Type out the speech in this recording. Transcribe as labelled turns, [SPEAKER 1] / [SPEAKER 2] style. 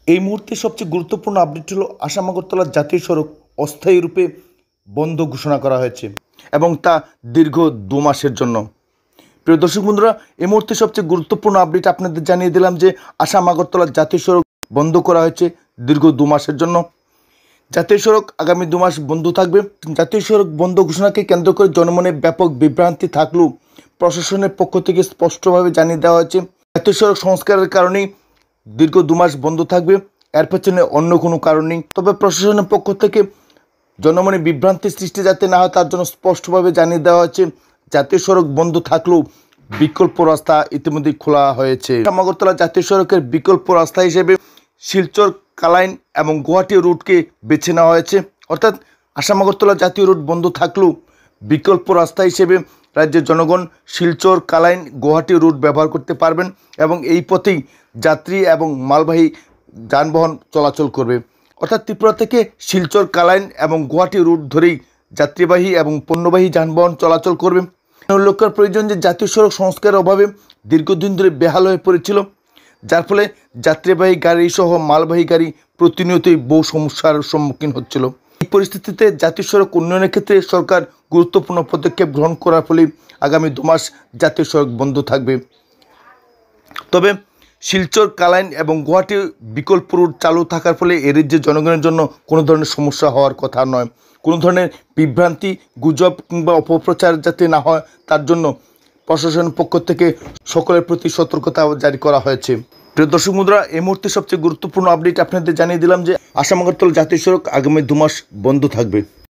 [SPEAKER 1] এই মুহূর্তে সবচেয়ে গুরুত্বপূর্ণ আপডেট হলো আসাম আগরতলা জাতীয় সড়ক অস্থায়ী রূপে বন্ধ ঘোষণা করা হয়েছে এবং তা দীর্ঘ 2 মাসের জন্য। প্রিয় দর্শক বন্ধুরা, এই মুহূর্তে সবচেয়ে গুরুত্বপূর্ণ আপডেট আপনাদের জানিয়ে দিলাম যে আসাম আগরতলা জাতীয় সড়ক বন্ধ করা হয়েছে দীর্ঘ 2 মাসের জন্য। জাতীয় সড়ক আগামী 2 মাস বন্ধ থাকবে। জাতীয় সড়ক বন্ধ ঘোষণাকে কেন্দ্র করে জনমনে ব্যাপক বিভ্রান্তি থাকলেও প্রশাসনের পক্ষ থেকে স্পষ্টভাবে জানিয়ে দেওয়া হয়েছে জাতীয় সড়ক সংস্কারের কারণেই দীর্ঘ 2 মাস বন্ধ থাকবে, এর পেছনে অন্য কোনো কারণ নেই। তবে প্রশাসনের পক্ষ থেকে জনমনে বিভ্রান্তি সৃষ্টি যাতে না হয় তার জন্য স্পষ্টভাবে জানিয়ে দেওয়া হয়েছে জাতীয় সড়ক বন্ধ থাকলেও বিকল্প রাস্তা ইতিমধ্যেই খোলা হয়েছে। আগরতলা জাতীয় সড়কের বিকল্প রাস্তা হিসেবে শিলচর, কালাইন এবং গুয়াহাটি রুটকে বেছে নেওয়া হয়েছে। অর্থাৎ আসাম আগরতলা জাতীয় রুট বন্ধ থাকলেও বিকল্প রাস্তা হিসেবে রাজ্যের জনগণ শিলচর, কালাইন, গুয়াহাটি রুট ব্যবহার করতে পারবেন এবং এই পথেই যাত্রী এবং মালবাহী যানবাহন চলাচল করবে। অর্থাৎ ত্রিপুরা থেকে শিলচর, কালাইন এবং গুয়াহাটি রুট ধরেই যাত্রীবাহী এবং পণ্যবাহী যানবাহন চলাচল করবে। উল্লেখ করার প্রয়োজন যে জাতীয় সড়ক সংস্কারের অভাবে দীর্ঘদিন ধরে বেহাল হয়ে পড়েছিল, যার ফলে যাত্রীবাহী গাড়ি সহ মালবাহী গাড়ি প্রতিনিয়তই বহু সমস্যার সম্মুখীন হচ্ছিল। এই পরিস্থিতিতে জাতীয় সড়ক উন্নয়নের ক্ষেত্রে সরকার গুরুত্বপূর্ণ পদক্ষেপ গ্রহণ করার ফলে আগামী 2 মাস জাতীয় সড়ক বন্ধ থাকবে। তবে শিলচর, কালাইন এবং গুয়াহাটি বিকল্প রুট চালু থাকার ফলে এর যে জনগণের জন্য কোনো ধরনের সমস্যা হওয়ার কথা নয়। কোনো ধরনের বিভ্রান্তি, গুজব কিংবা অপপ্রচার যাতে না হয় তার জন্য প্রশাসনের পক্ষ থেকে সকলের প্রতি সতর্কতা জারি করা হয়েছে। প্রিয় দর্শক বন্ধুরা, এই মুহূর্তে সবচেয়ে গুরুত্বপূর্ণ আপডেট আপনাদের জানিয়ে দিলাম যে আসাম আগরতলা জাতীয় সড়ক আগামী 2 মাস বন্ধ থাকবে।